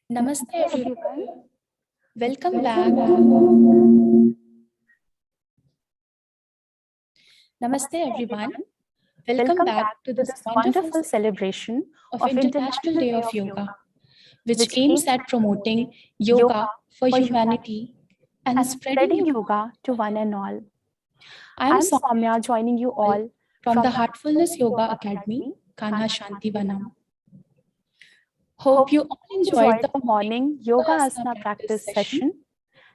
Namaste everyone. Welcome back. Namaste everyone. Welcome back to this wonderful celebration of International Day of Yoga, which aims at promoting yoga for humanity and spreading yoga to one and all. I am Soumya, joining you all from the Heartfulness Yoga Academy, Kanha Shanti Vanam. Hope you all enjoyed the morning Yoga Asana practice session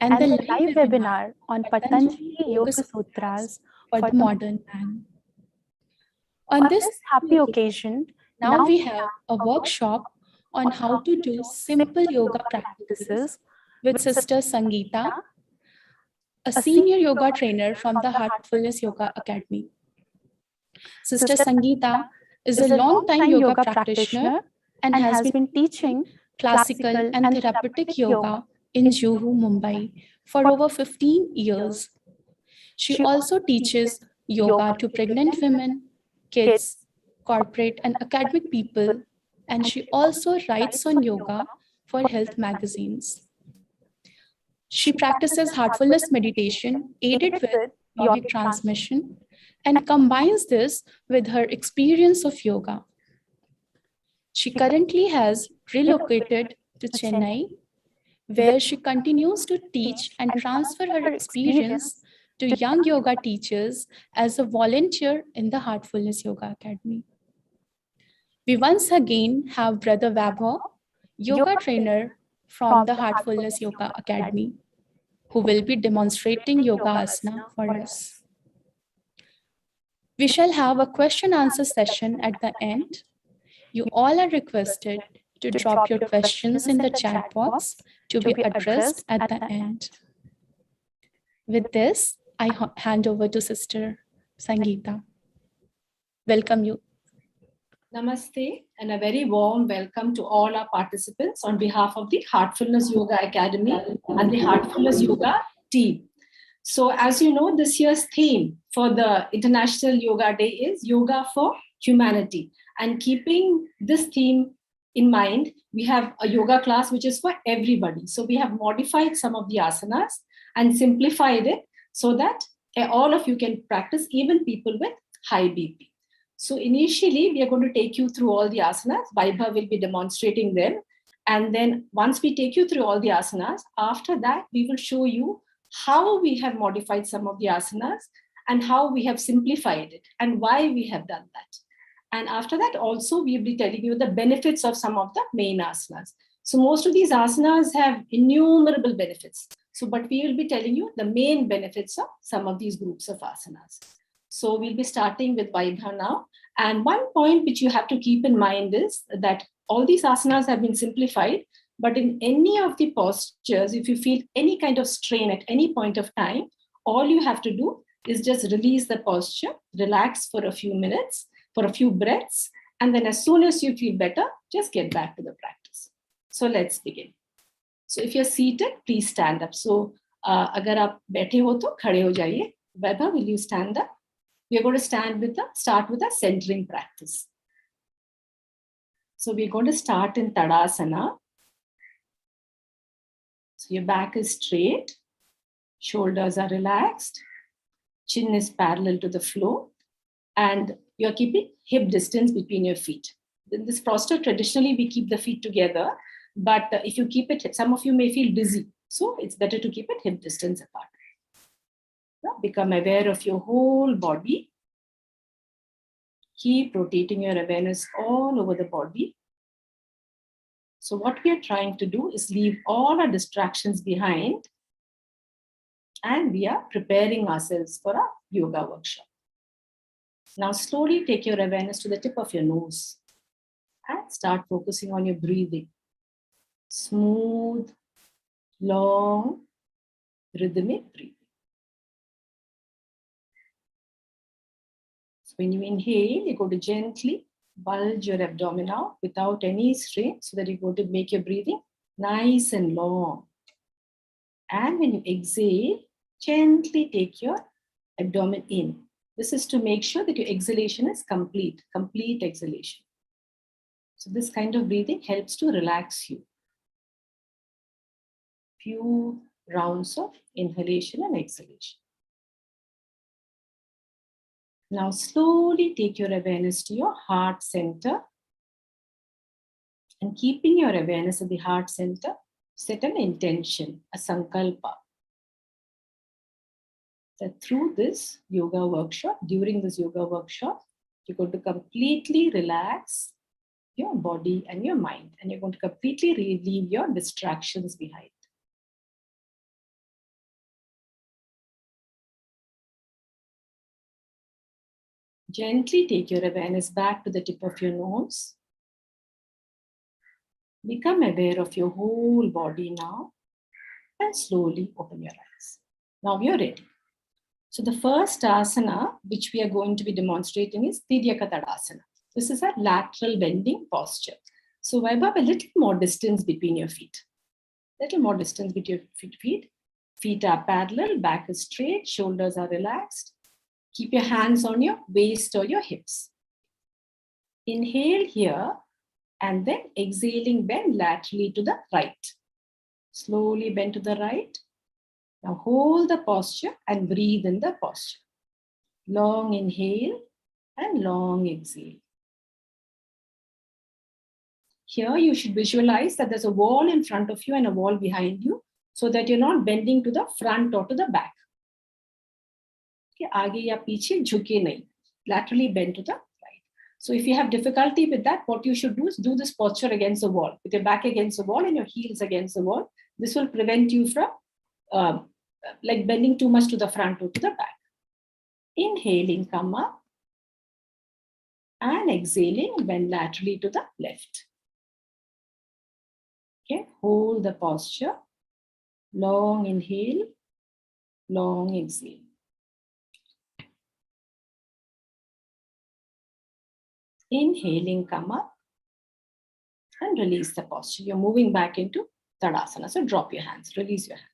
and the live webinar on Patanjali Yoga Sutras for the modern man. On this happy occasion, now we have a workshop on how to do simple yoga practices with Sister Sangita, a senior yoga trainer from the Heartfulness Yoga Academy. Sister Sangita is a long-time yoga practitioner and has been teaching classical and therapeutic yoga in Juhu, Mumbai for over 15 years. She also teaches yoga to pregnant women, kids, corporate and academic people, and she also writes on yoga for health magazines. She practices heartfulness meditation aided with yogic transmission and combines this with her experience of yoga. She currently has relocated to Chennai, where she continues to teach and transfer her experience to young yoga teachers as a volunteer in the Heartfulness Yoga Academy. We once again have Brother Vaibhav, yoga trainer from the Heartfulness Yoga Academy, who will be demonstrating yoga asana for us. We shall have a question-answer session at the end. You all are requested to drop your questions in the chat box to be addressed at the end. With this, I hand over to Sister Sangita. Welcome you. Namaste and a very warm welcome to all our participants on behalf of the Heartfulness Yoga Academy and the Heartfulness Yoga team. So as you know, this year's theme for the International Yoga Day is Yoga for Humanity. And keeping this theme in mind, we have a yoga class which is for everybody. So we have modified some of the asanas and simplified it so that all of you can practice, even people with high BP. So initially, we are going to take you through all the asanas. Vaibhav will be demonstrating them. And then once we take you through all the asanas, after that, we will show you how we have modified some of the asanas and how we have simplified it and why we have done that. And after that, also, we will be telling you the benefits of some of the main asanas. So most of these asanas have innumerable benefits. So, but we will be telling you the main benefits of some of these groups of asanas. So we'll be starting with Vaibhav now. And one point which you have to keep in mind is that all these asanas have been simplified, but in any of the postures, if you feel any kind of strain at any point of time, all you have to do is just release the posture, relax for a few minutes, for a few breaths, and then as soon as you feel better, just get back to the practice. So let's begin. So if you're seated, please stand up. So agar aap baithe ho to khade ho jaiye. Vaibhav, will you stand up? We are going to start with a centering practice. So we're going to start in Tadasana. So your back is straight, shoulders are relaxed, chin is parallel to the floor, and you're keeping hip distance between your feet. In this posture, traditionally, we keep the feet together, but if you keep it, some of you may feel dizzy. So it's better to keep it hip distance apart. Now become aware of your whole body. Keep rotating your awareness all over the body. So what we are trying to do is leave all our distractions behind, and we are preparing ourselves for a yoga workshop. Now slowly take your awareness to the tip of your nose and start focusing on your breathing. Smooth, long, rhythmic breathing. So when you inhale, you're going to gently bulge your abdomen out without any strain so that you're going to make your breathing nice and long. And when you exhale, gently take your abdomen in. This is to make sure that your exhalation is complete exhalation. So this kind of breathing helps to relax you. Few rounds of inhalation and exhalation. Now slowly take your awareness to your heart center. And keeping your awareness at the heart center, set an intention, a sankalpa. That through this yoga workshop, during this yoga workshop, you're going to completely relax your body and your mind. And you're going to completely leave your distractions behind. Gently take your awareness back to the tip of your nose. Become aware of your whole body now and slowly open your eyes. Now you're ready. So the first asana which we are going to be demonstrating is Tadasana. This is a lateral bending posture. So Vaibhav, a little more distance between your feet. Little more distance between your feet. Feet are parallel, back is straight, shoulders are relaxed. Keep your hands on your waist or your hips. Inhale here and then exhaling, bend laterally to the right. Slowly bend to the right. Now hold the posture and breathe in the posture. Long inhale and long exhale. Here you should visualize that there's a wall in front of you and a wall behind you so that you're not bending to the front or to the back. Okay, आगे या पीछे झुके नहीं. Laterally bend to the right. So if you have difficulty with that, what you should do is do this posture against the wall, with your back against the wall and your heels against the wall. This will prevent you from like bending too much to the front or to the back. Inhaling, come up. And exhaling, bend laterally to the left. Okay, hold the posture. Long inhale, long exhale. Inhaling, come up and release the posture. You're moving back into Tadasana. So drop your hands, release your hands.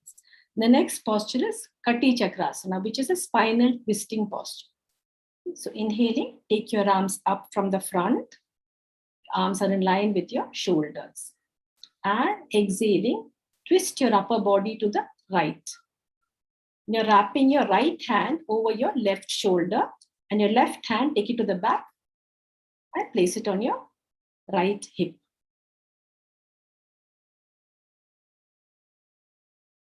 The next posture is Katti Chakrasana, which is a spinal twisting posture. So inhaling, take your arms up from the front. Arms are in line with your shoulders. And exhaling, twist your upper body to the right. You're wrapping your right hand over your left shoulder and your left hand, take it to the back and place it on your right hip.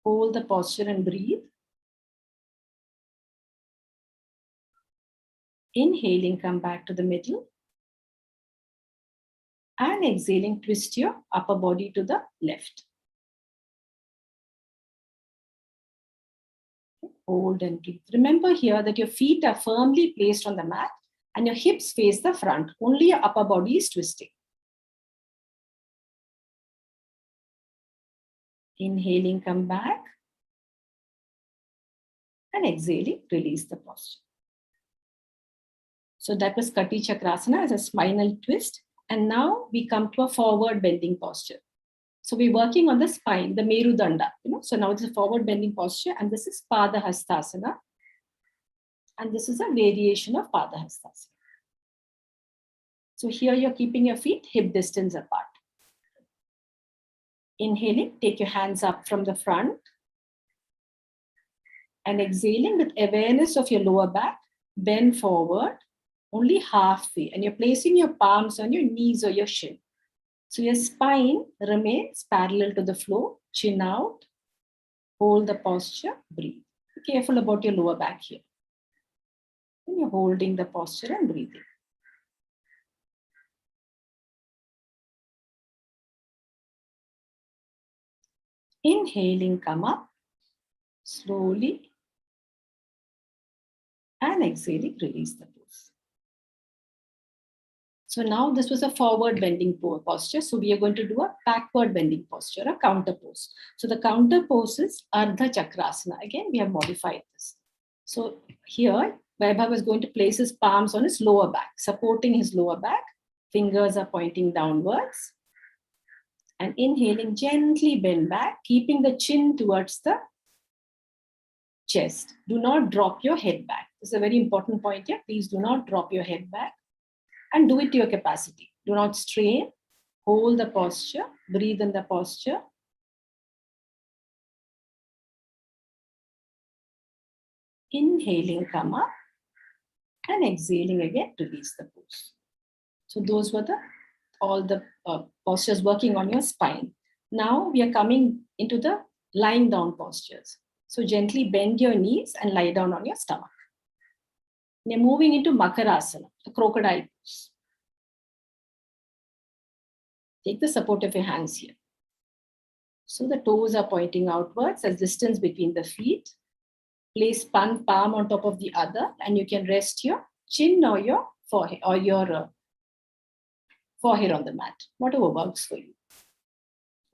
Hold the posture and breathe. Inhaling, come back to the middle. And exhaling, twist your upper body to the left. Hold and breathe. Remember here that your feet are firmly placed on the mat and your hips face the front. Only your upper body is twisting. Inhaling, come back. And exhaling, release the posture. So that was Katti Chakrasana as a spinal twist. And now we come to a forward bending posture. So we're working on the spine, the Merudanda. So now it's a forward bending posture, and this is Padahastasana. And this is a variation of Padahastasana. So here you're keeping your feet hip distance apart. Inhaling, take your hands up from the front. And exhaling with awareness of your lower back, bend forward, only halfway. And you're placing your palms on your knees or your shin. So your spine remains parallel to the floor, chin out, hold the posture, breathe. Be careful about your lower back here. And you're holding the posture and breathing. Inhaling, come up slowly. And exhaling, release the pose. So now this was a forward bending posture. So we are going to do a backward bending posture, a counter pose. So the counter pose is Ardha Chakrasana. Again, we have modified this. So here, Vaibhav is going to place his palms on his lower back, supporting his lower back. Fingers are pointing downwards. And inhaling, gently bend back, keeping the chin towards the chest. Do not drop your head back. This is a very important point here. Please do not drop your head back. And do it to your capacity. Do not strain. Hold the posture. Breathe in the posture. Inhaling, come up, and exhaling again, release the pose. So those were all the postures working on your spine. Now we are coming into the lying down postures. So gently bend your knees and lie down on your stomach. Now moving into Makarasana, the crocodile pose. Take the support of your hands here. So the toes are pointing outwards as distance between the feet. Place one palm on top of the other, and you can rest your chin or your forehead forehead on the mat, whatever works for you.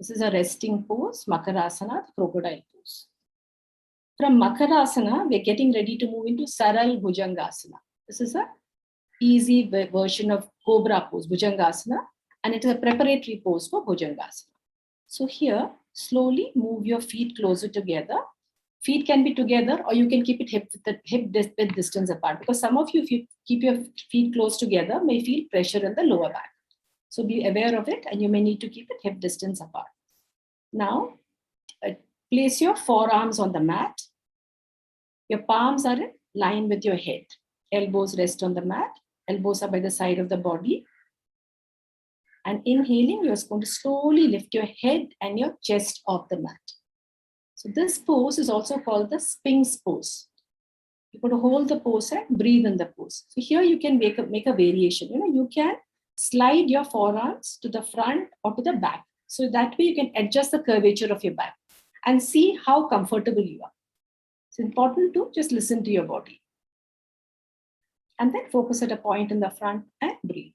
This is a resting pose, Makarasana, the crocodile pose. From Makarasana, we're getting ready to move into Saral Bhujangasana. This is an easy version of Cobra pose, Bhujangasana, and it is a preparatory pose for Bhujangasana. So here, slowly move your feet closer together. Feet can be together, or you can keep it hip width distance apart, because some of you, if you keep your feet close together, may feel pressure in the lower back. So be aware of it, and you may need to keep it hip distance apart. Now, place your forearms on the mat. Your palms are in line with your head. Elbows rest on the mat. Elbows are by the side of the body. And inhaling, you're going to slowly lift your head and your chest off the mat. So this pose is also called the Sphinx pose. You're going to hold the pose and breathe in the pose. So here you can make a variation. You can slide your forearms to the front or to the back. So that way you can adjust the curvature of your back and see how comfortable you are. It's important to just listen to your body. And then focus at a point in the front and breathe.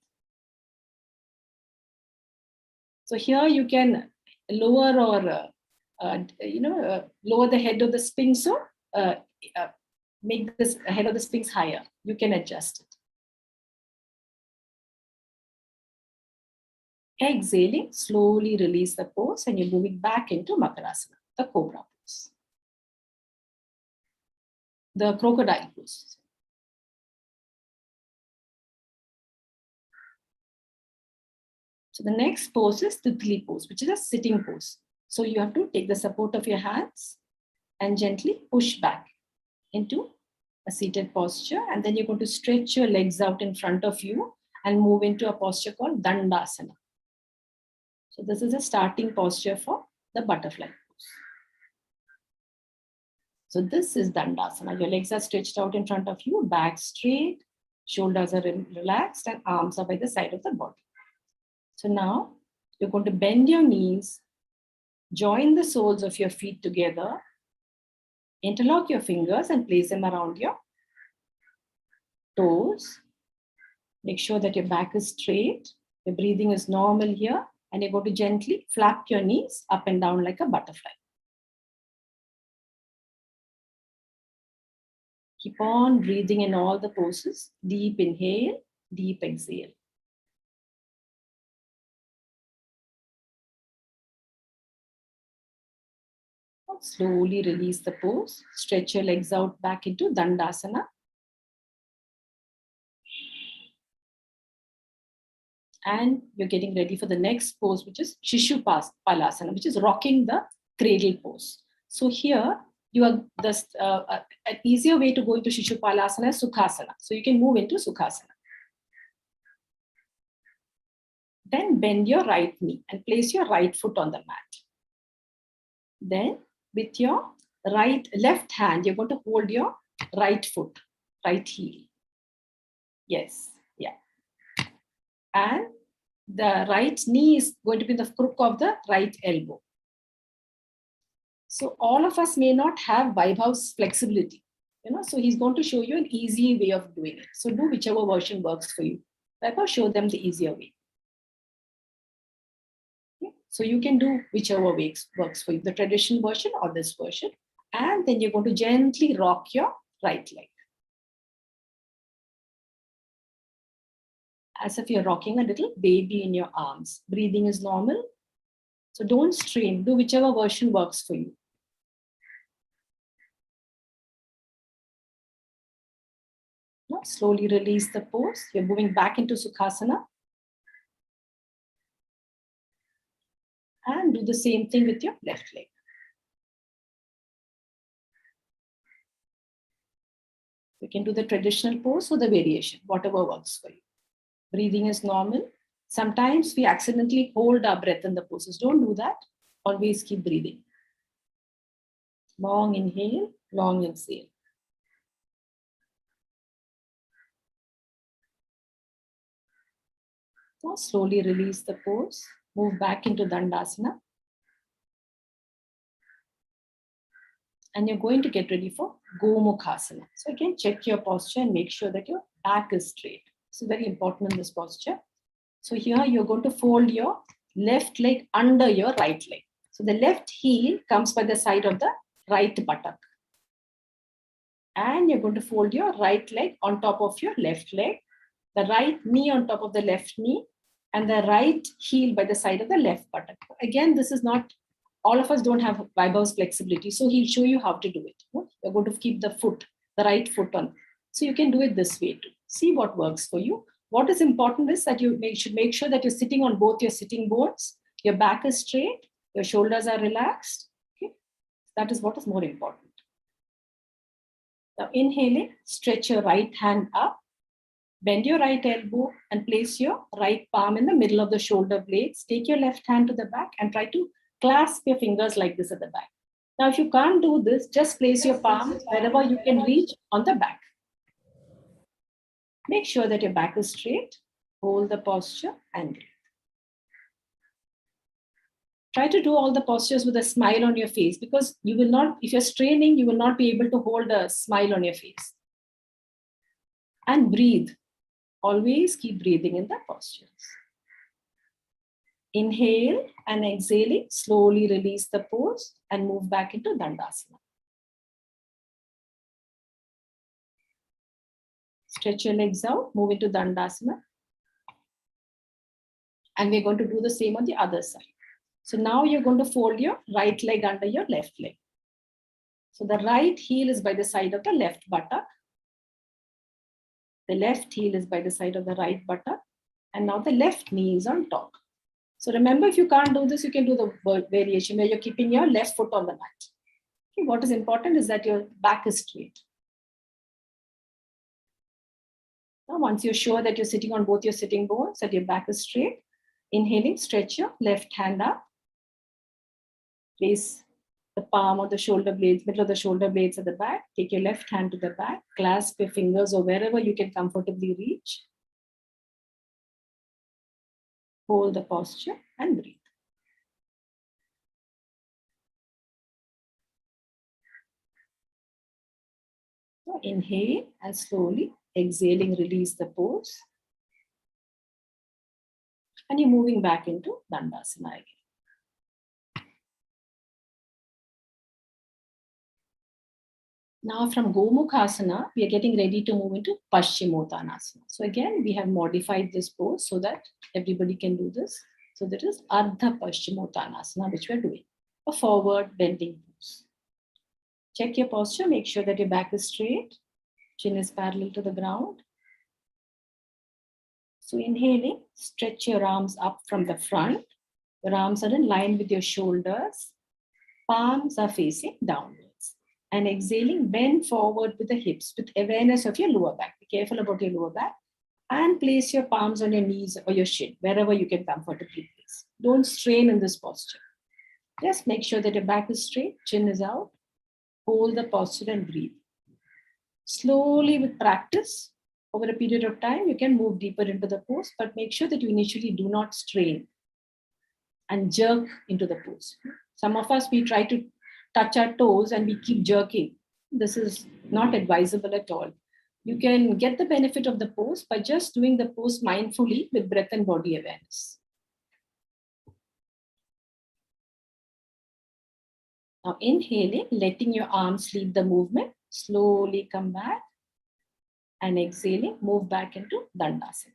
So here you can lower or lower the head of the Sphinx or make this head of the Sphinx higher. You can adjust it. Exhaling, slowly release the pose, and you're moving back into Makarasana, the Cobra pose. The crocodile pose. So the next pose is Titli pose, which is a sitting pose. So you have to take the support of your hands and gently push back into a seated posture. And then you're going to stretch your legs out in front of you and move into a posture called Dandasana. So this is a starting posture for the butterfly pose. So this is Dandasana. Your legs are stretched out in front of you, back straight, shoulders are relaxed, and arms are by the side of the body. So now you're going to bend your knees, join the soles of your feet together, interlock your fingers and place them around your toes. Make sure that your back is straight, your breathing is normal here, and you're going to gently flap your knees up and down like a butterfly. Keep on breathing in all the poses. Deep inhale, deep exhale. Slowly release the pose. Stretch your legs out back into Dandasana. And you're getting ready for the next pose, which is Situ Bandasana, which is rocking the cradle pose. So here, you are an easier way to go into Situ Bandasana is Sukhasana. So you can move into Sukhasana. Then bend your right knee and place your right foot on the mat. Then with your left hand, you're going to hold your right foot, right heel. Yes, yeah. And the right knee is going to be the crook of the right elbow. So all of us may not have Vaibhav's flexibility, so he's going to show you an easy way of doing it. So do whichever version works for you. Vaibhav, show them the easier way. Okay? So you can do whichever way works for you, the traditional version or this version. And then you're going to gently rock your right leg. As if you're rocking a little baby in your arms. Breathing is normal. So don't strain. Do whichever version works for you. Now slowly release the pose. You're moving back into Sukhasana. And do the same thing with your left leg. You can do the traditional pose or the variation, whatever works for you. Breathing is normal. Sometimes we accidentally hold our breath in the poses. Don't do that. Always keep breathing. Long inhale, long exhale. Now slowly release the pose. Move back into Dandasana. And you're going to get ready for Gomukhasana. So again, check your posture and make sure that your back is straight. So very important in this posture. So here you're going to fold your left leg under your right leg. So the left heel comes by the side of the right buttock. And you're going to fold your right leg on top of your left leg, the right knee on top of the left knee, and the right heel by the side of the left buttock. Again, this is not, all of us don't have Vaibhav's flexibility, so he'll show you how to do it. You're going to keep the foot, the right foot on. So you can do it this way too. See what works for you. What is important is that you should make sure that you're sitting on both your sitting bones, your back is straight, your shoulders are relaxed. Okay? That is what is more important. Now inhaling, stretch your right hand up, bend your right elbow and place your right palm in the middle of the shoulder blades. Take your left hand to the back and try to clasp your fingers like this at the back. Now, if you can't do this, just place your palm wherever you can reach on the back. Make sure that your back is straight. Hold the posture and breathe. Try to do all the postures with a smile on your face, because you will not, if you're straining, you will not be able to hold a smile on your face. And breathe. Always keep breathing in the postures. Inhale and exhaling, slowly release the pose and move back into Dandasana. Stretch your legs out, move into Dandasana. And we're going to do the same on the other side. So now you're going to fold your right leg under your left leg. So the right heel is by the side of the left buttock. The left heel is by the side of the right buttock. And now the left knee is on top. So remember, if you can't do this, you can do the variation where you're keeping your left foot on the mat. Okay, what is important is that your back is straight. Now, once you're sure that you're sitting on both your sitting bones, that your back is straight, inhaling, stretch your left hand up. Place the palm of the shoulder blades, middle of the shoulder blades at the back. Take your left hand to the back. Clasp your fingers or wherever you can comfortably reach. Hold the posture and breathe. So inhale and slowly exhaling, release the pose. And you're moving back into Dandasana again. Now from Gomukhasana, we are getting ready to move into Pashimothanasana. So again, we have modified this pose so that everybody can do this. So there is Ardha Pashimothanasana, which we are doing. A forward bending pose. Check your posture, make sure that your back is straight. Chin is parallel to the ground. So inhaling, stretch your arms up from the front. Your arms are in line with your shoulders. Palms are facing downwards. And exhaling, bend forward with the hips with awareness of your lower back. Be careful about your lower back. And place your palms on your knees or your shin, wherever you can comfortably place. Don't strain in this posture. Just make sure that your back is straight, chin is out. Hold the posture and breathe. Slowly with practice, over a period of time, you can move deeper into the pose, but make sure that you initially do not strain and jerk into the pose. Some of us, we try to touch our toes and we keep jerking. This is not advisable at all. You can get the benefit of the pose by just doing the pose mindfully with breath and body awareness. Now inhaling, letting your arms lead the movement, slowly come back. And exhaling, move back into Dandasana.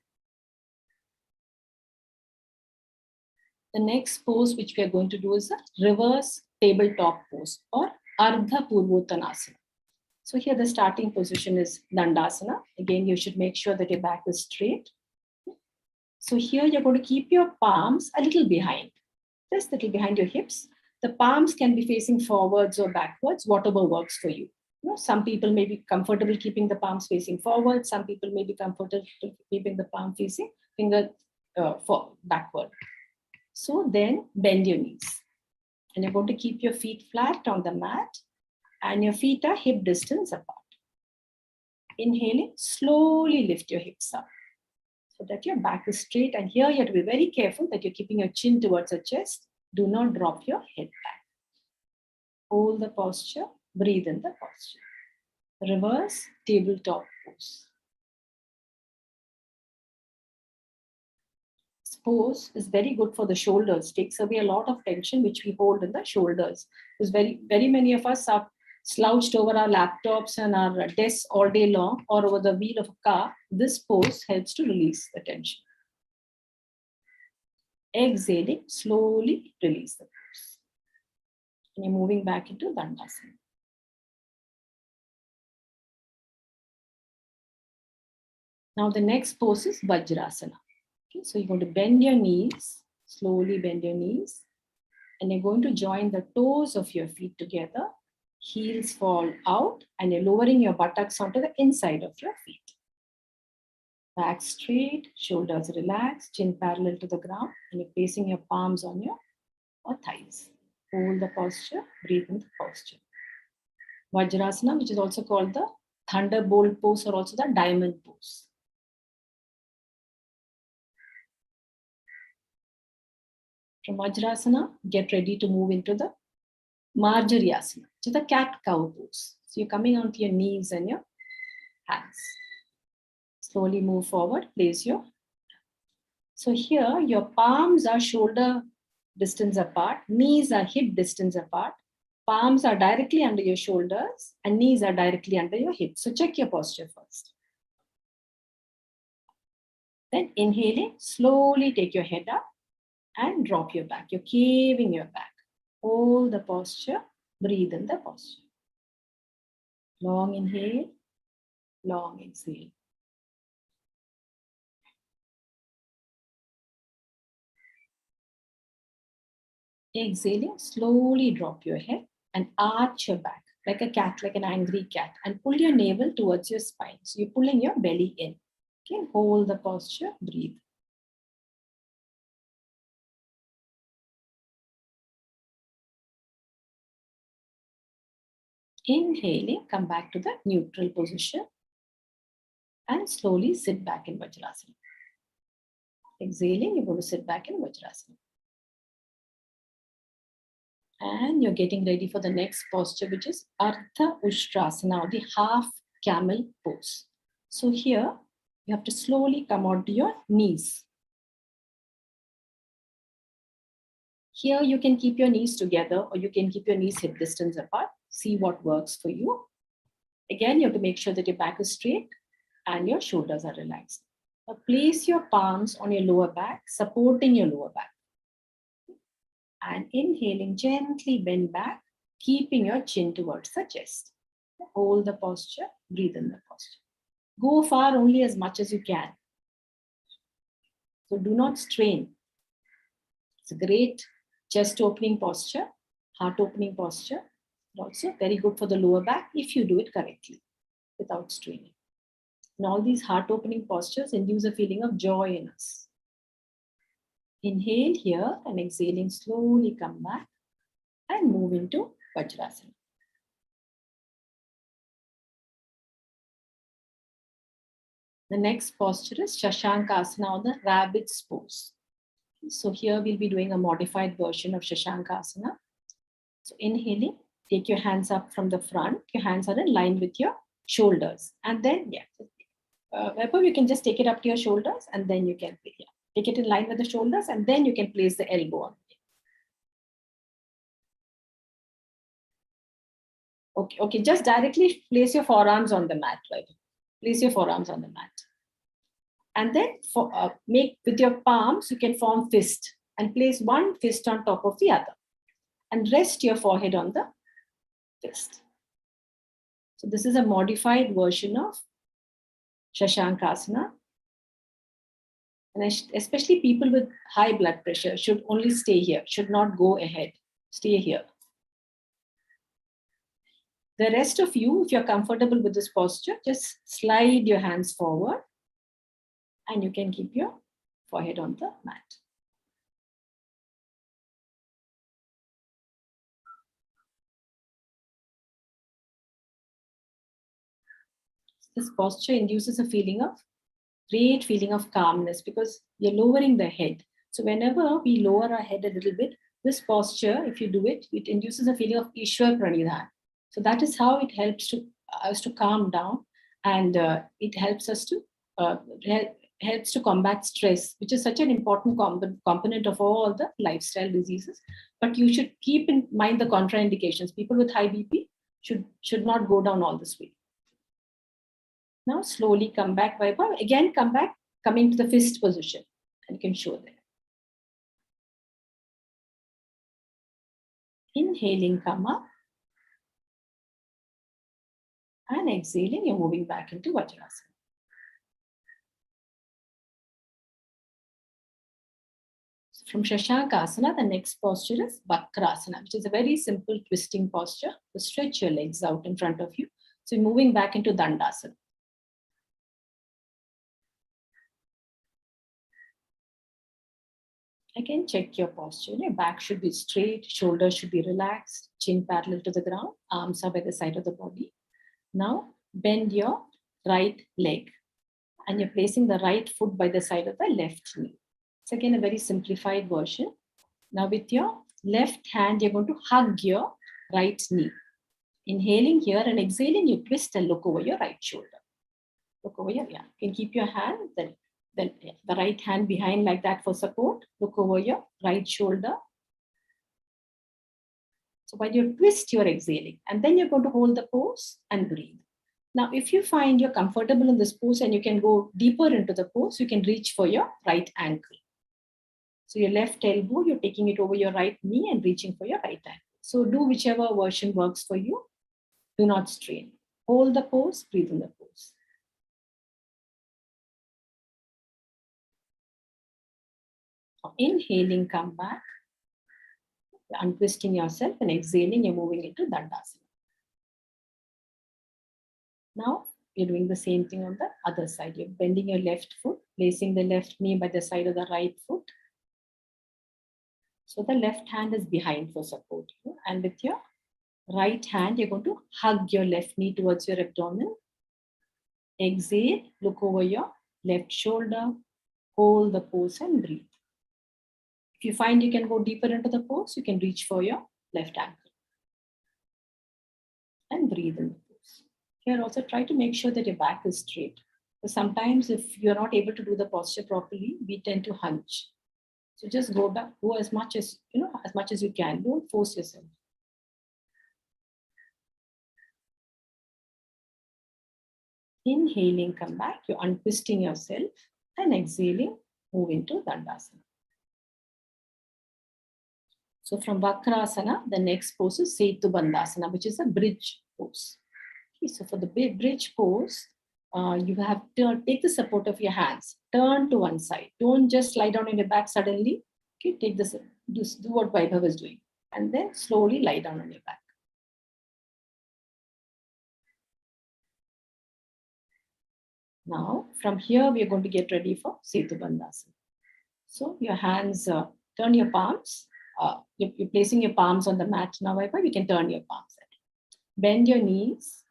The next pose which we are going to do is a reverse tabletop pose or Ardha Purvottanasana. So here the starting position is Dandasana. Again, you should make sure that your back is straight. So here you're going to keep your palms a little behind, just a little behind your hips. The palms can be facing forwards or backwards, whatever works for you. Some people may be comfortable keeping the palms facing forward. Some people may be comfortable keeping the palm facing finger backward. So then bend your knees. And you're going to keep your feet flat on the mat and your feet are hip distance apart. Inhaling, slowly lift your hips up so that your back is straight. And here you have to be very careful that you're keeping your chin towards the chest. Do not drop your head back. Hold the posture, breathe in the posture. Reverse tabletop pose. This pose is very good for the shoulders, takes away a lot of tension which we hold in the shoulders. Because very many of us are slouched over our laptops and our desks all day long or over the wheel of a car. This pose helps to release the tension. Exhaling, slowly release the pose. And you're moving back into Dandasana. Now the next pose is Vajrasana. Okay, so you're going to bend your knees, slowly bend your knees, and you're going to join the toes of your feet together. Heels fall out, and you're lowering your buttocks onto the inside of your feet. Back straight, shoulders relaxed, chin parallel to the ground, and you're placing your palms on your thighs. Hold the posture, breathe in the posture. Vajrasana, which is also called the thunderbolt pose or also the diamond pose. From Vajrasana, get ready to move into the Marjorie Asana, which is the cat-cow pose. So you're coming onto your knees and your hands. Slowly move forward, place your. So here, your palms are shoulder distance apart, knees are hip distance apart, palms are directly under your shoulders, and knees are directly under your hips. So check your posture first. Then inhaling, slowly take your head up and drop your back. You're caving your back. Hold the posture, breathe in the posture. Long inhale, long exhale. Exhaling, slowly drop your head and arch your back like a cat, like an angry cat, and pull your navel towards your spine. So you're pulling your belly in. Okay, hold the posture, breathe. Inhaling, come back to the neutral position and slowly sit back in Vajrasana. Exhaling, you're going to sit back in Vajrasana. And you're getting ready for the next posture, which is Ardha Ustrasana, or the half camel pose. So here, you have to slowly come onto your knees. Here, you can keep your knees together or you can keep your knees hip distance apart. See what works for you. Again, you have to make sure that your back is straight and your shoulders are relaxed. Now, place your palms on your lower back, supporting your lower back. And inhaling, gently bend back, keeping your chin towards the chest. Hold the posture, breathe in the posture. Go far only as much as you can. So do not strain. It's a great chest opening posture, heart opening posture. Also very good for the lower back if you do it correctly without straining. And all these heart opening postures induce a feeling of joy in us. Inhale here and exhaling, slowly come back and move into Vajrasana. The next posture is Shashankasana, or the rabbit's pose. So here we'll be doing a modified version of Shashankasana. So inhaling, take your hands up from the front. Your hands are in line with your shoulders. And then, you can just take it up to your shoulders and then you can take it in line with the shoulders and then you can place the elbow on it. Okay, just directly place your forearms on the mat, right? Place your forearms on the mat. And then make with your palms, you can form fist and place one fist on top of the other. And rest your forehead on the fist. So this is a modified version of Shashankasana. And especially people with high blood pressure should only stay here, should not go ahead. Stay here. The rest of you, if you're comfortable with this posture, just slide your hands forward and you can keep your forehead on the mat. This posture induces a great feeling of calmness because you're lowering the head. So whenever we lower our head a little bit, this posture, if you do it, it induces a feeling of Ishwar Pranidhan. So that is how it helps us to calm down, and it helps us to helps to combat stress, which is such an important component of all the lifestyle diseases. But you should keep in mind the contraindications. People with high BP should not go down all this way. Now slowly come back, Vaibhav. Again, come back, coming to the fist position. And you can show there. Inhaling, come up. And exhaling, you're moving back into Vajrasana. So from Shashankasana, the next posture is Bakarasana, which is a very simple twisting posture. So stretch your legs out in front of you. So you're moving back into Dandasana. Again, check your posture. Your back should be straight, shoulders should be relaxed, chin parallel to the ground, arms are by the side of the body. Now, bend your right leg and you're placing the right foot by the side of the left knee. It's again a very simplified version. Now, with your left hand, you're going to hug your right knee. Inhaling here and exhaling, you twist and look over your right shoulder. Look over here, yeah. You can keep your hand, the right hand behind like that for support. Look over your right shoulder. So while you twist, you're exhaling. And then you're going to hold the pose and breathe. Now, if you find you're comfortable in this pose and you can go deeper into the pose, you can reach for your right ankle. So your left elbow, you're taking it over your right knee and reaching for your right ankle. So do whichever version works for you. Do not strain. Hold the pose, breathe in the pose. Inhaling, come back. You're untwisting yourself, and exhaling, you're moving into Dandasana. Now, you're doing the same thing on the other side. You're bending your left foot, placing the left knee by the side of the right foot. So the left hand is behind for support. And with your right hand, you're going to hug your left knee towards your abdomen. Exhale, look over your left shoulder, hold the pose and breathe. If you find you can go deeper into the pose, you can reach for your left ankle. And breathe in the pose. Here also try to make sure that your back is straight. Because sometimes if you're not able to do the posture properly, we tend to hunch. So just go back, go as much as you can. Don't force yourself. Inhaling, come back. You're untwisting yourself. And exhaling, move into Dandasana. So from Bakarasana, the next pose is Situ Bandasana, which is a bridge pose. Okay, so for the bridge pose, you have to take the support of your hands, turn to one side. Don't just lie down on your back suddenly. Okay, take this, do what Vaibhav is doing, and then slowly lie down on your back. Now, from here, we are going to get ready for Situ Bandasana. So your hands, turn your palms. You're placing your palms on the mat now, Vaibhav. You can turn your palms. Bend your knees.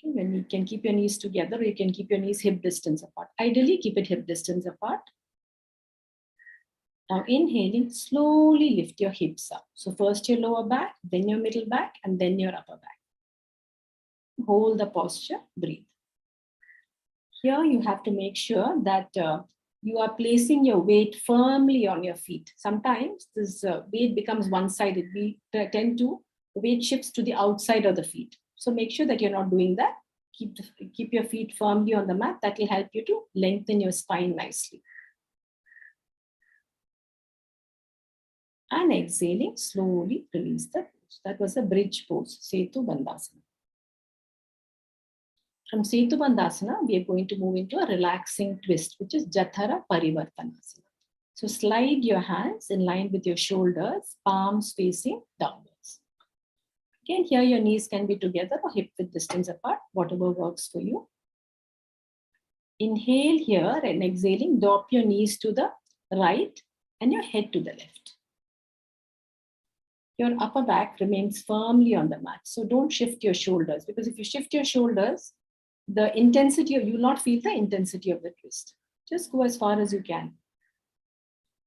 Okay, you can keep your knees together, or you can keep your knees hip distance apart. Ideally, keep it hip distance apart. Now, inhaling, slowly lift your hips up. So first your lower back, then your middle back, and then your upper back. Hold the posture, breathe. Here you have to make sure that you are placing your weight firmly on your feet. Sometimes this weight becomes one-sided. We tend to, the weight shifts to the outside of the feet. So make sure that you're not doing that. Keep your feet firmly on the mat. That will help you to lengthen your spine nicely. And exhaling, slowly release the pose. That was a bridge pose, Situ Bandasana. From Situ Bandasana, we are going to move into a relaxing twist, which is Jathara Parivartanasana. So slide your hands in line with your shoulders, palms facing downwards. Again, here your knees can be together or hip width distance apart, whatever works for you. Inhale here and exhaling, drop your knees to the right and your head to the left. Your upper back remains firmly on the mat. So don't shift your shoulders, because if you shift your shoulders, the intensity, you will not feel the intensity of the twist. Just go as far as you can.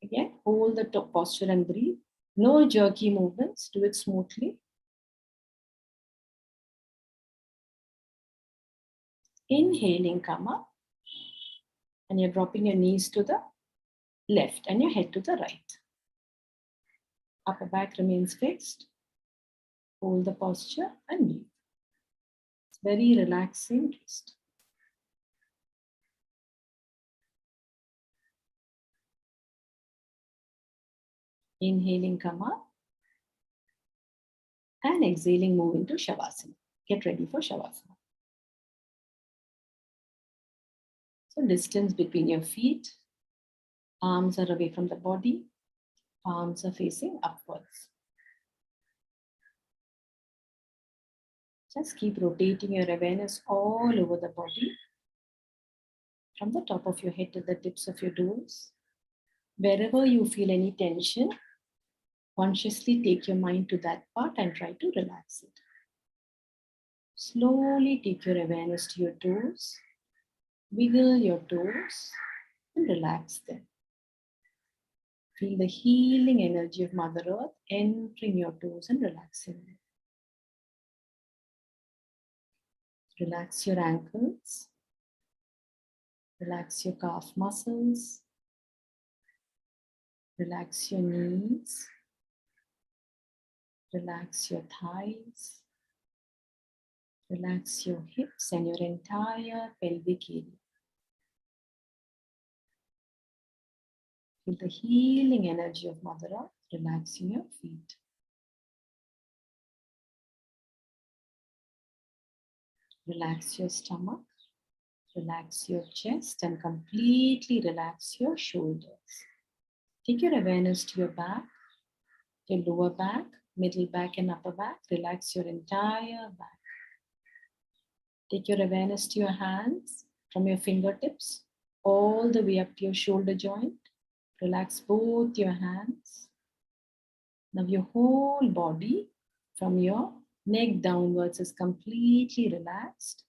Again, hold the top posture and breathe. No jerky movements, do it smoothly. Inhaling, come up. And you're dropping your knees to the left and your head to the right. Upper back remains fixed. Hold the posture and breathe. It's very relaxing twist. Inhaling, come up. And exhaling, move into Shavasana. Get ready for Shavasana. So distance between your feet. Arms are away from the body. Palms are facing upwards. Just keep rotating your awareness all over the body. From the top of your head to the tips of your toes. Wherever you feel any tension, consciously take your mind to that part and try to relax it. Slowly take your awareness to your toes. Wiggle your toes and relax them. Feel the healing energy of Mother Earth entering your toes and relaxing them. Relax your ankles. Relax your calf muscles. Relax your knees. Relax your thighs. Relax your hips and your entire pelvic area. Feel the healing energy of Mother Earth relaxing your feet. Relax your stomach. Relax your chest and completely relax your shoulders. Take your awareness to your back, your lower back, middle back and upper back. Relax your entire back. Take your awareness to your hands from your fingertips all the way up to your shoulder joint. Relax both your hands. Now your whole body from your neck downwards is completely relaxed.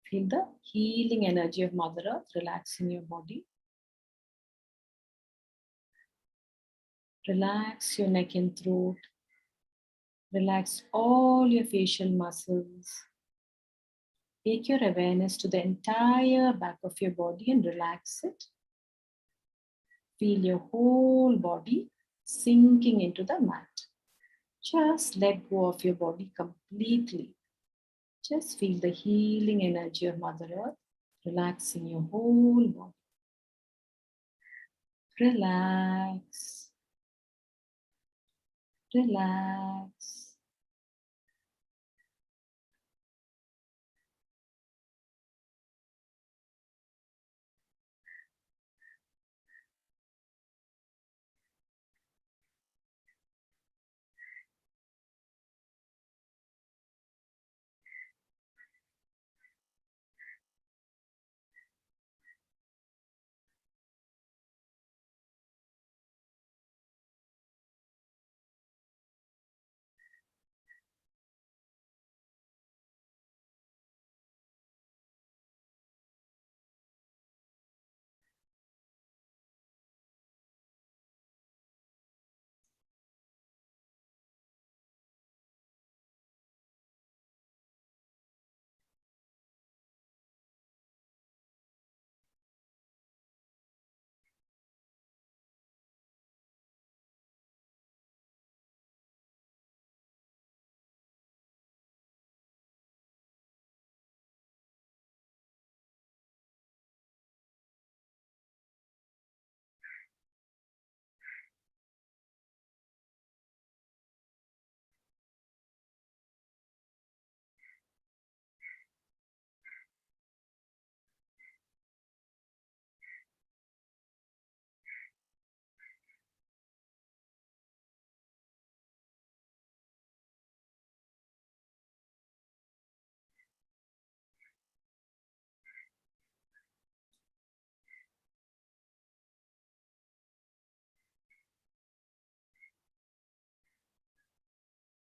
Feel the healing energy of Mother Earth relaxing your body. Relax your neck and throat. Relax all your facial muscles. Take your awareness to the entire back of your body and relax it. Feel your whole body sinking into the mat. Just let go of your body completely. Just feel the healing energy of Mother Earth relaxing your whole body. Relax. Relax.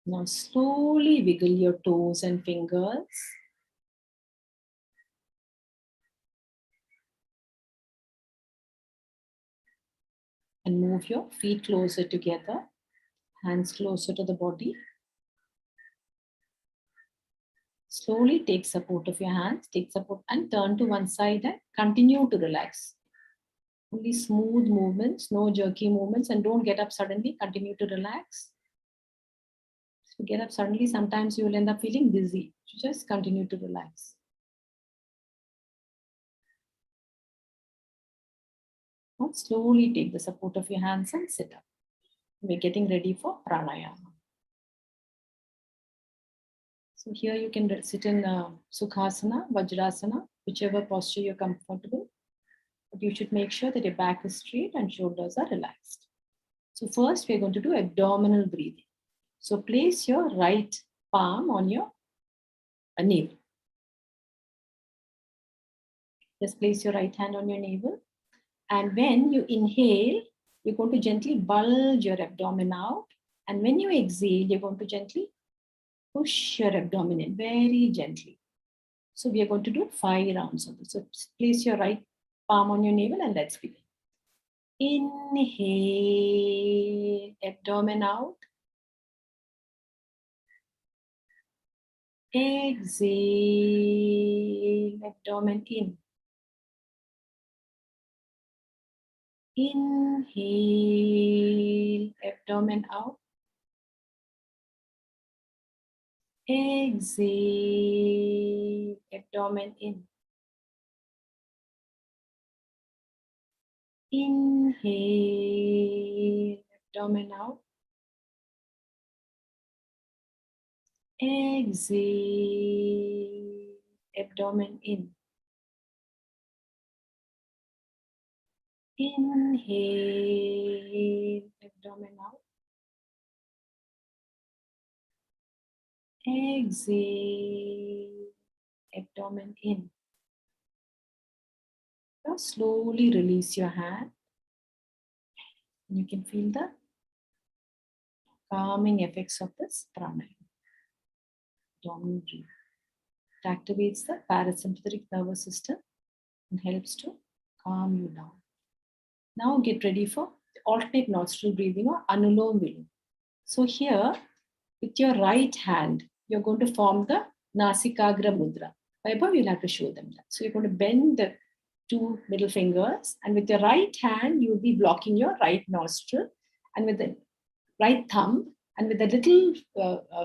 Now slowly wiggle your toes and fingers. And move your feet closer together, hands closer to the body. Slowly take support of your hands, take support and turn to one side and continue to relax. Only smooth movements, no jerky movements, and don't get up suddenly, continue to relax. If you get up suddenly, sometimes you will end up feeling dizzy. Just continue to relax. Now slowly take the support of your hands and sit up. We're getting ready for pranayama. So here you can sit in Sukhasana, Vajrasana, whichever posture you're comfortable. But you should make sure that your back is straight and shoulders are relaxed. So first we're going to do abdominal breathing. So place your right palm on your navel. Just place your right hand on your navel. And when you inhale, you're going to gently bulge your abdomen out. And when you exhale, you're going to gently push your abdomen in very gently. So we are going to do 5 rounds of this. So place your right palm on your navel and let's begin. Inhale, abdomen out. Exhale, abdomen in. Inhale, abdomen out. Exhale, abdomen in. Inhale, abdomen out. Exhale, abdomen in. Inhale, abdomen out. Exhale, abdomen in. Now slowly release your hand. And you can feel the calming effects of this pranayama. Abdominal breathing. It activates the parasympathetic nervous system and helps to calm you down. Now get ready for alternate nostril breathing or anulom vilom. So here, with your right hand, you're going to form the Nasikagra mudra. Vaibhav, you'll have to show them that. So you're going to bend the 2 middle fingers, and with your right hand, you'll be blocking your right nostril, and with the right thumb, and with the little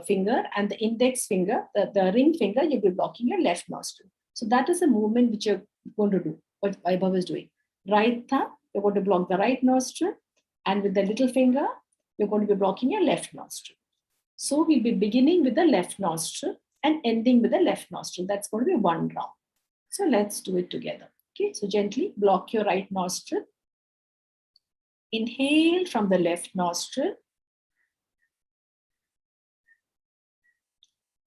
finger and the index finger, the ring finger, you'll be blocking your left nostril. So that is a movement which you're going to do, what Vaibhav is doing. Right thumb, you're going to block the right nostril, and with the little finger, you're going to be blocking your left nostril. So we'll be beginning with the left nostril and ending with the left nostril. That's going to be 1 round. So let's do it together. Okay, so gently block your right nostril. Inhale from the left nostril.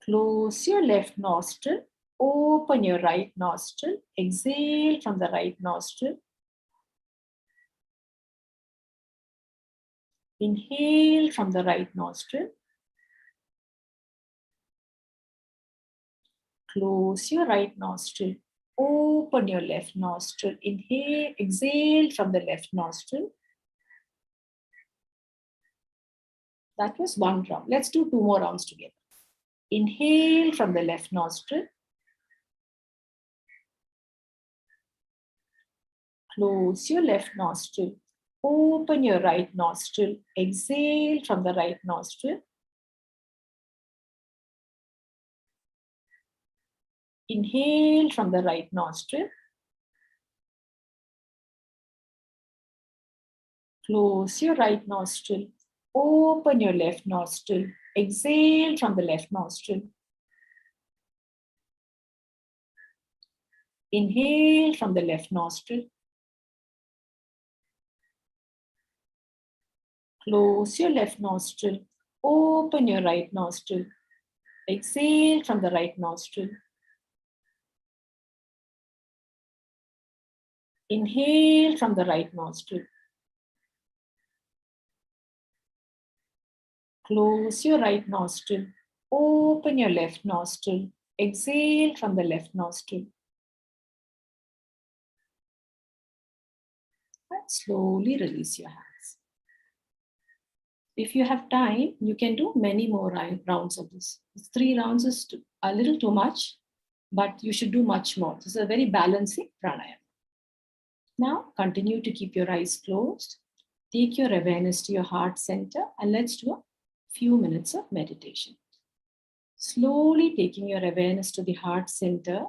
Close your left nostril. Open your right nostril. Exhale from the right nostril. Inhale from the right nostril. Close your right nostril. Open your left nostril. Inhale, exhale from the left nostril. That was 1 round. Let's do 2 more rounds together. Inhale from the left nostril. Close your left nostril. Open your right nostril. Exhale from the right nostril. Inhale from the right nostril. Close your right nostril. Open your left nostril. Exhale from the left nostril. Inhale from the left nostril. Close your left nostril. Open your right nostril. Exhale from the right nostril. Inhale from the right nostril. Close your right nostril. Open your left nostril. Exhale from the left nostril. And slowly release your hands. If you have time, you can do many more rounds of this. 3 rounds is a little too much, but you should do much more. This is a very balancing pranayama. Now, continue to keep your eyes closed. Take your awareness to your heart center and let's do a few minutes of meditation. Slowly taking your awareness to the heart center,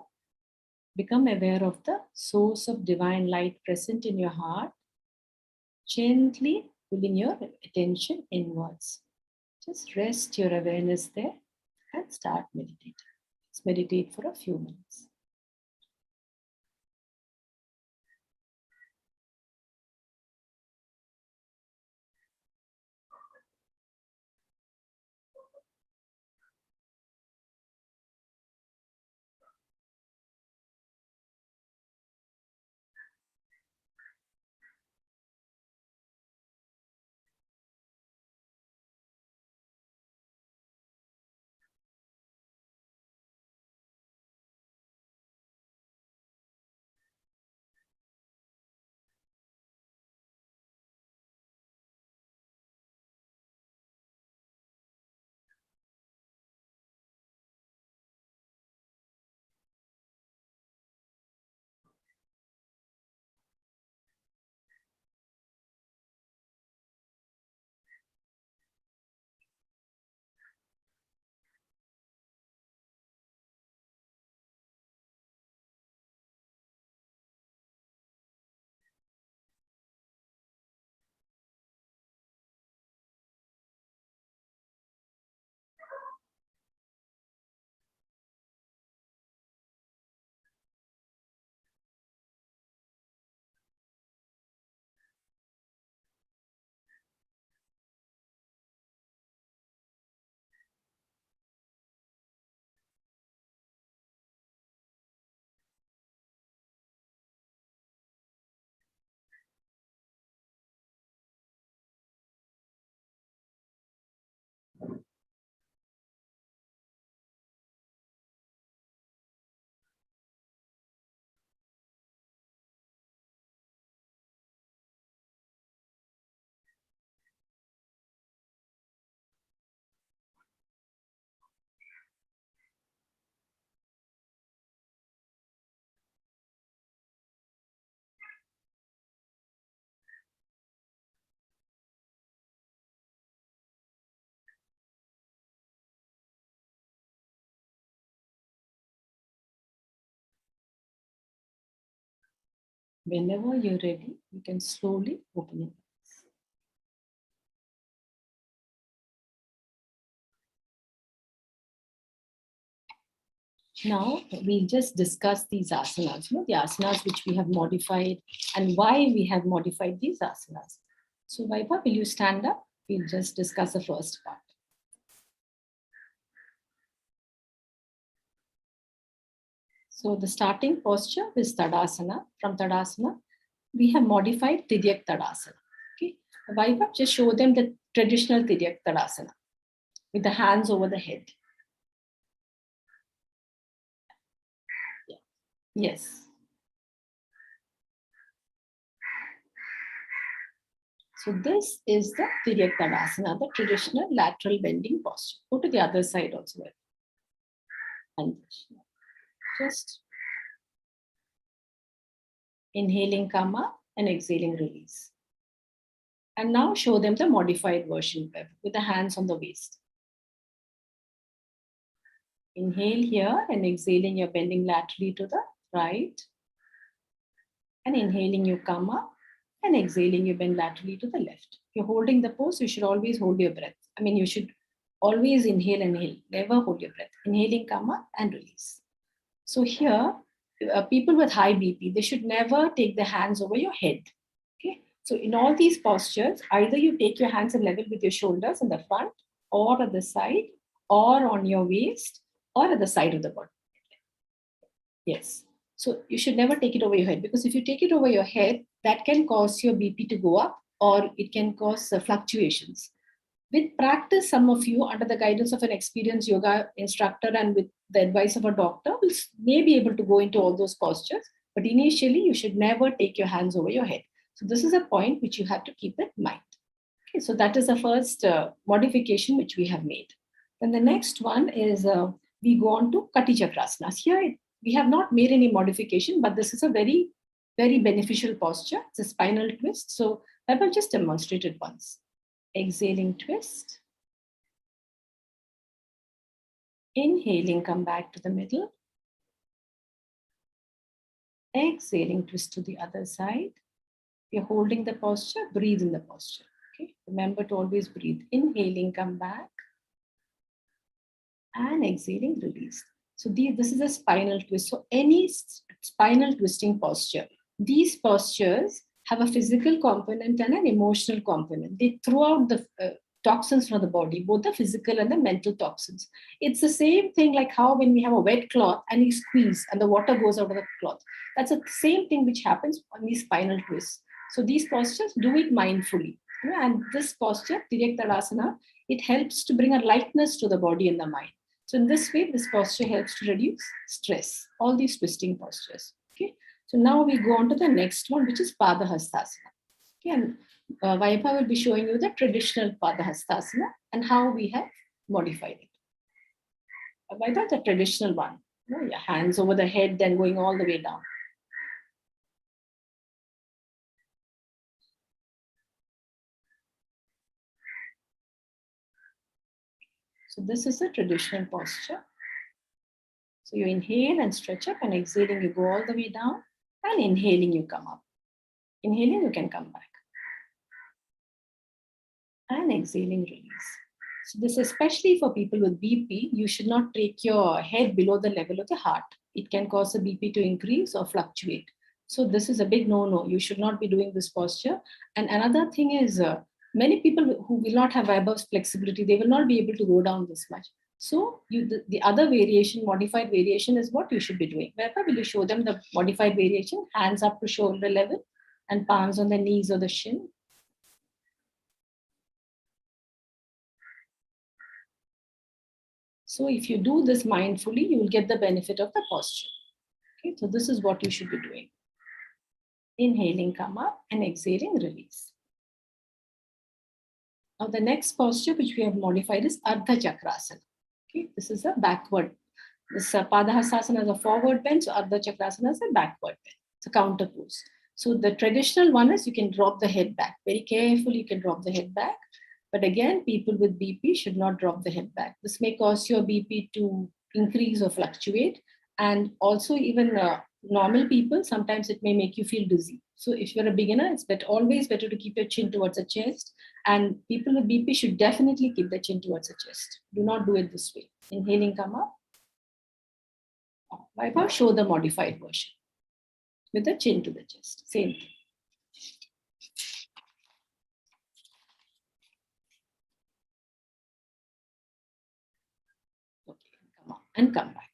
become aware of the source of divine light present in your heart. Gently pulling your attention inwards. Just rest your awareness there and start meditating. Let's meditate for a few minutes. Whenever you're ready, you can slowly open your eyes. Now, we'll just discuss these asanas, the asanas which we have modified and why we have modified these asanas. So, Vaibhav, will you stand up? We'll just discuss the first part. So, the starting posture is Tadasana. From Tadasana, we have modified Tidyak Tadasana. Okay, Vaibhav, just show them the traditional Tidyak Tadasana with the hands over the head. Yeah. Yes. So this is the Tidyak Tadasana, the traditional lateral bending posture. Go to the other side also. And just inhaling Kama and exhaling release. And now show them the modified version with the hands on the waist. Inhale here and exhaling, you're bending laterally to the right. And inhaling, you Kama. And exhaling, you bend laterally to the left. You're holding the pose, you should always hold your breath. I mean, you should always inhale, never hold your breath. Inhaling, Kama, and release. So here, people with high BP, they should never take the hands over your head. Okay. So in all these postures, either you take your hands and level with your shoulders in the front, or at the side, or on your waist, or at the side of the body. Yes. So you should never take it over your head, because if you take it over your head, that can cause your BP to go up, or it can cause fluctuations. With practice, some of you, under the guidance of an experienced yoga instructor and with the advice of a doctor, may be able to go into all those postures. But initially, you should never take your hands over your head. So this is a point which you have to keep in mind. Okay, so that is the first modification which we have made. Then the next one is we go on to Katti Chakrasana. Here, we have not made any modification, but this is a very, very beneficial posture. It's a spinal twist. So I will just demonstrate it once. Exhaling, twist. Inhaling, come back to the middle. Exhaling, twist to the other side. You're holding the posture, breathe in the posture. Okay, remember to always breathe. Inhaling, come back. And exhaling, release. So this is a spinal twist. So any spinal twisting posture, these postures have a physical component and an emotional component. They throw out the toxins from the body, both the physical and the mental toxins. It's the same thing like how when we have a wet cloth and you squeeze and the water goes out of the cloth. That's the same thing which happens on these spinal twists. So these postures, do it mindfully. And this posture, Tadasana, it helps to bring a lightness to the body and the mind. So in this way, this posture helps to reduce stress, all these twisting postures. Okay. So now we go on to the next one, which is Padahastasana. Okay. And Vaibhav will be showing you the traditional Padahastasana and how we have modified it. Vaibhav, the traditional one. Your hands over the head, then going all the way down. So this is a traditional posture. So you inhale and stretch up, and exhaling, you go all the way down, and inhaling, you come up. Inhaling, you can come back. And exhaling, release. So this is especially for people with BP, you should not take your head below the level of the heart. It can cause the BP to increase or fluctuate. So this is a big no-no. You should not be doing this posture. And another thing is, many people who will not have Vaibhav's flexibility, they will not be able to go down this much. So the other variation, modified variation, is what you should be doing. Vaibhav, will you show them the modified variation? Hands up to shoulder level and palms on the knees or the shin. So if you do this mindfully, you will get the benefit of the posture. Okay, so this is what you should be doing. Inhaling, come up, and exhaling, release. Now the next posture which we have modified is Ardha Chakrasana. Okay, this is a backward. This Padahastasana is a forward bend, so Ardha Chakrasana is a backward bend. It's a counter pose. So the traditional one is you can drop the head back. Very carefully, you can drop the head back. But again, people with BP should not drop the head back. This may cause your BP to increase or fluctuate. And also even normal people, sometimes it may make you feel dizzy. So if you're a beginner, it's always better to keep your chin towards the chest. And people with BP should definitely keep the chin towards the chest. Do not do it this way. Inhaling, come up. Vaibhav, show the modified version with the chin to the chest. Same thing. And come back.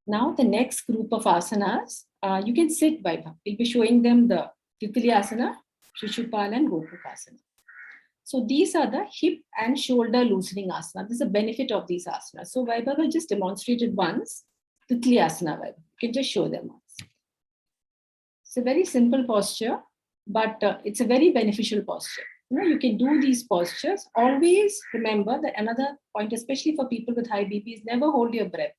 Now the next group of asanas, you can sit Vaibhav. We'll be showing them the Titli Asana, Shishupala and Gopukasana. So these are the hip and shoulder loosening asana. This is a benefit of these asanas. So Vaibhav will just demonstrate it once. Titli Asana, Vaibhav. You can just show them once. It's a very simple posture, but it's a very beneficial posture. You can do these postures. Always remember that another point, especially for people with high BP, is never hold your breath.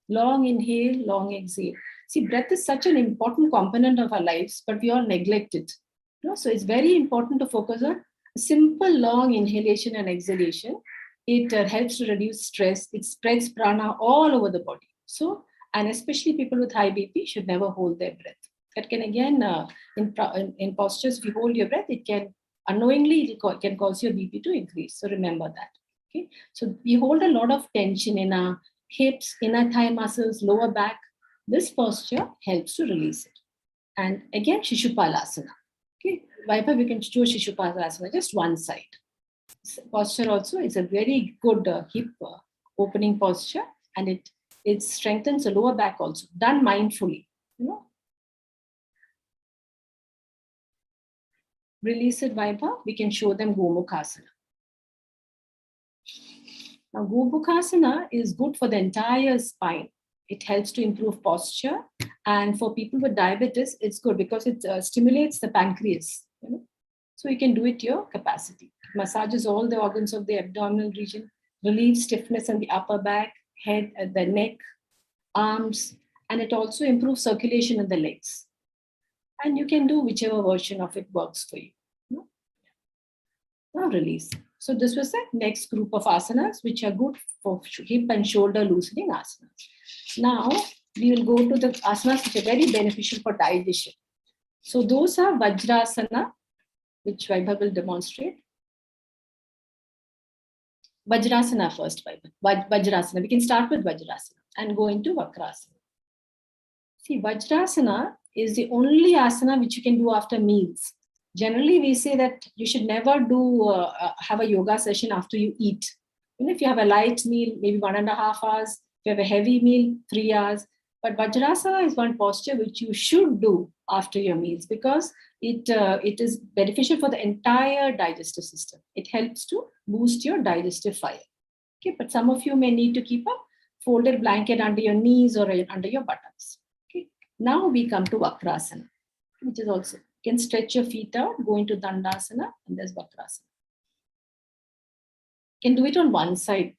Long inhale, long exhale. See, breath is such an important component of our lives, but we all neglect it. So it's very important to focus on a simple long inhalation and exhalation. It helps to reduce stress. It spreads prana all over the body. So, and especially people with high BP should never hold their breath. That can again, in postures, if you hold your breath, it can unknowingly, it can cause your BP to increase. So remember that. Okay. So we hold a lot of tension in our hips, inner thigh muscles, lower back. This posture helps to release it. And again, Shishupalasana. Okay. Vaibhav, we can do Shishupalasana, just one side. This posture also is a very good hip opening posture, and it strengthens the lower back also. Done mindfully. Release it, Vaibhav. We can show them Gomukhasana. Now, Bhaktasana is good for the entire spine. It helps to improve posture. And for people with diabetes, it's good because it stimulates the pancreas. So you can do it to your capacity. It massages all the organs of the abdominal region, relieves stiffness in the upper back, head, the neck, arms, and it also improves circulation in the legs. And you can do whichever version of it works for you. Now release. So this was the next group of asanas, which are good for hip and shoulder loosening asanas. Now we will go to the asanas which are very beneficial for digestion. So those are Vajrasana, which Vaibhav will demonstrate. Vajrasana first, Vaibhav. Vajrasana. We can start with Vajrasana and go into Makarasana. See, Vajrasana is the only asana which you can do after meals. Generally, we say that you should never have a yoga session after you eat. If you have a light meal, maybe 1.5 hours. If you have a heavy meal, 3 hours. But Vajrasana is one posture which you should do after your meals because it is beneficial for the entire digestive system. It helps to boost your digestive fire. Okay, but some of you may need to keep a folded blanket under your knees or under your buttocks. Okay, now we come to Vakrasana, which is also, you can stretch your feet out, go into Dandasana, and there's Bakarasana. You can do it on one side.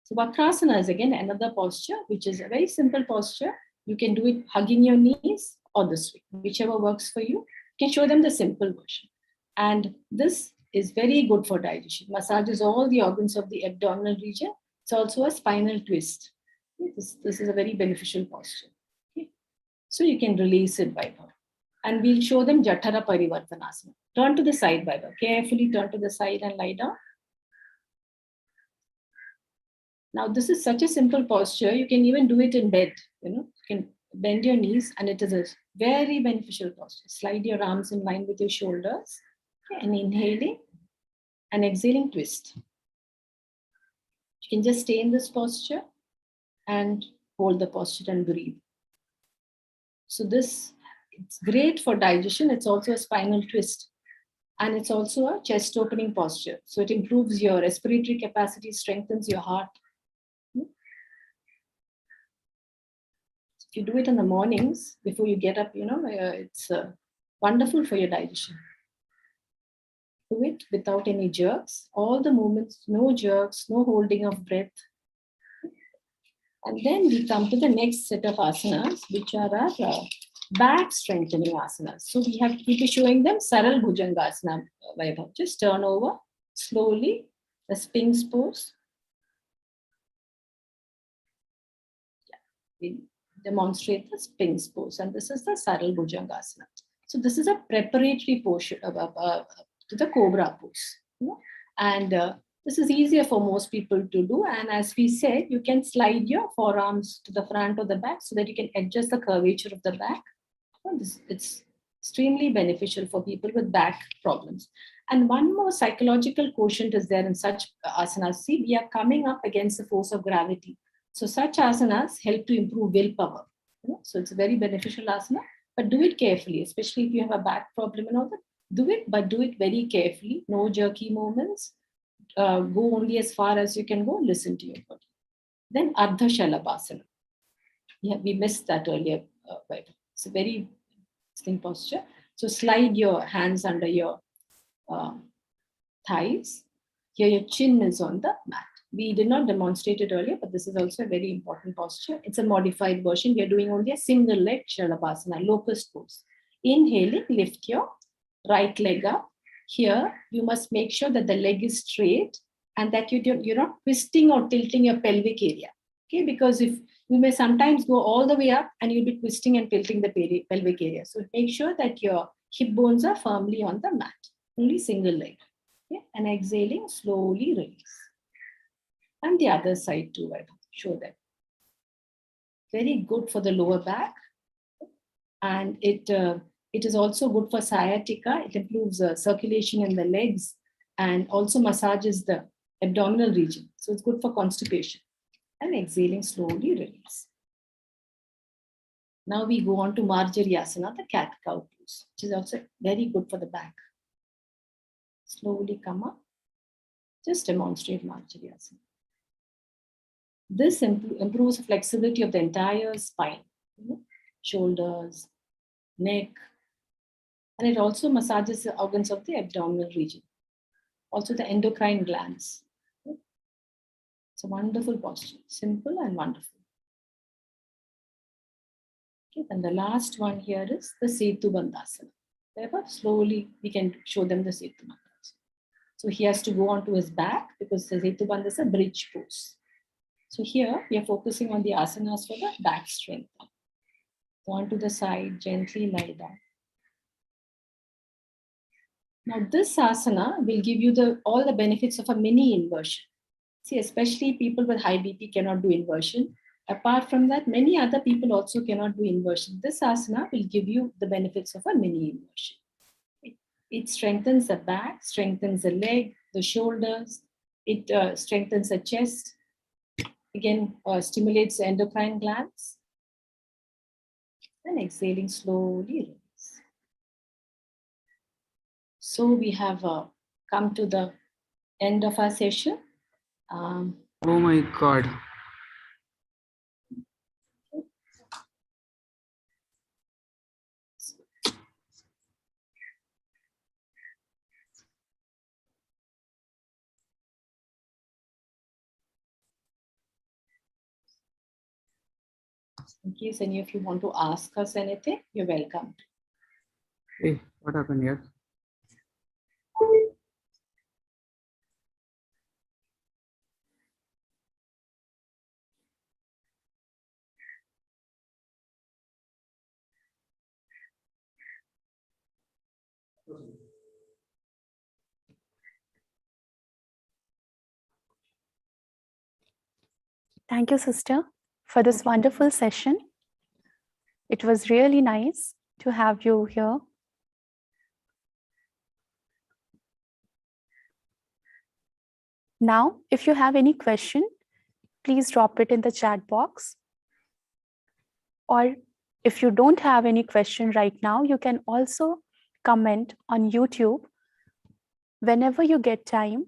So Bakarasana is again another posture, which is a very simple posture. You can do it hugging your knees or this way, whichever works for you. You can show them the simple version. And this is very good for digestion. Massages all the organs of the abdominal region. It's also a spinal twist. This is a very beneficial posture. Okay. So you can release it by power. And we'll show them Jatara Parivartanasana. Turn to the side, Vaibhav. Carefully turn to the side and lie down. Now, this is such a simple posture. You can even do it in bed. You can bend your knees, and it is a very beneficial posture. Slide your arms in line with your shoulders, and inhaling and exhaling, twist. You can just stay in this posture and hold the posture and breathe. So it's great for digestion. It's also a spinal twist. And it's also a chest opening posture. So it improves your respiratory capacity, strengthens your heart. If you do it in the mornings before you get up, it's wonderful for your digestion. Do it without any jerks. All the movements, no jerks, no holding of breath. And then we come to the next set of asanas, which are our back strengthening asanas. So we'll be showing them Saral Bhujangasana. Just turn over slowly, the Sphinx pose. We demonstrate the Sphinx pose, and this is the Saral Bhujangasana. So this is a preparatory portion to the Cobra pose. And this is easier for most people to do. And as we said, you can slide your forearms to the front or the back so that you can adjust the curvature of the back. It's extremely beneficial for people with back problems. And one more psychological quotient is there in such asanas. See, we are coming up against the force of gravity. So such asanas help to improve willpower. So it's a very beneficial asana, but do it carefully, especially if you have a back problem and all that. Do it, but do it very carefully. No jerky movements. Go only as far as you can go. Listen to your body. Then Ardha Shalabhasana. Yeah, we missed that earlier. It's a very interesting posture. So slide your hands under your thighs. Here your chin is on the mat. We did not demonstrate it earlier, but this is also a very important posture. It's a modified version. We are doing only a single leg Shalabhasana, locust pose. Inhaling, lift your right leg up. Here, you must make sure that the leg is straight and that you're not twisting or tilting your pelvic area. Okay, because if you may sometimes go all the way up and you'll be twisting and tilting the pelvic area. So make sure that your hip bones are firmly on the mat. Only single leg. Okay, and exhaling, slowly release. And the other side too, I will show that. Very good for the lower back. And it is also good for sciatica. It improves circulation in the legs and also massages the abdominal region. So it's good for constipation. And exhaling, slowly release. Now we go on to Marjorie Asana, the cat-cow pose, which is also very good for the back. Slowly come up Just demonstrate Marjorie Asana. This improves the flexibility of the entire spine, shoulders, neck, and it also massages the organs of the abdominal region, also the endocrine glands. It's a wonderful posture, simple and wonderful. Okay, and the last one here is the Situ Bandasana. Therefore, slowly we can show them the Situ Bandasana. So he has to go onto his back because the Situ Bandasana is a bridge pose. So here we are focusing on the asanas for the back strength. Go on to the side, gently lie down. Now this asana will give you all the benefits of a mini inversion. See, especially people with high BP cannot do inversion. Apart from that, many other people also cannot do inversion. This asana will give you the benefits of a mini inversion. It strengthens the back, strengthens the leg, the shoulders. It strengthens the chest. Again, stimulates the endocrine glands. And exhaling slowly release. So we have come to the end of our session. Oh my God. In case any of you want to ask us anything, you're welcome. Hey, what happened here? Thank you, sister, for this wonderful session. It was really nice to have you here. Now, if you have any question, please drop it in the chat box. Or if you don't have any question right now, you can also comment on YouTube. Whenever you get time,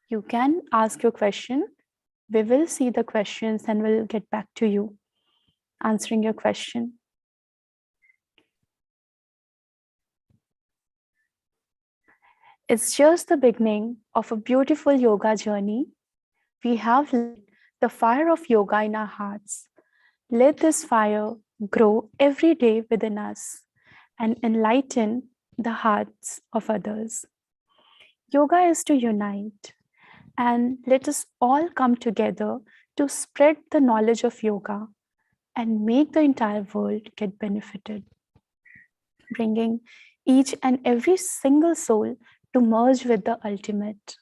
you can ask your question. We will see the questions and we'll get back to you, answering your question. It's just the beginning of a beautiful yoga journey. We have lit the fire of yoga in our hearts. Let this fire grow every day within us and enlighten the hearts of others. Yoga is to unite, and let us all come together to spread the knowledge of yoga and make the entire world get benefited, bringing each and every single soul to merge with the ultimate.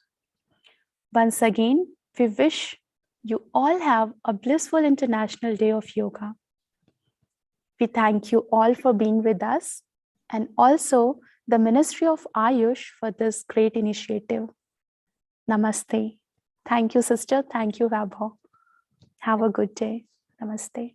Once again, we wish you all have a blissful International Day of Yoga. We thank you all for being with us, and also the Ministry of Ayush for this great initiative. Namaste. Thank you, sister. Thank you, Vaibhav. Have a good day. Namaste.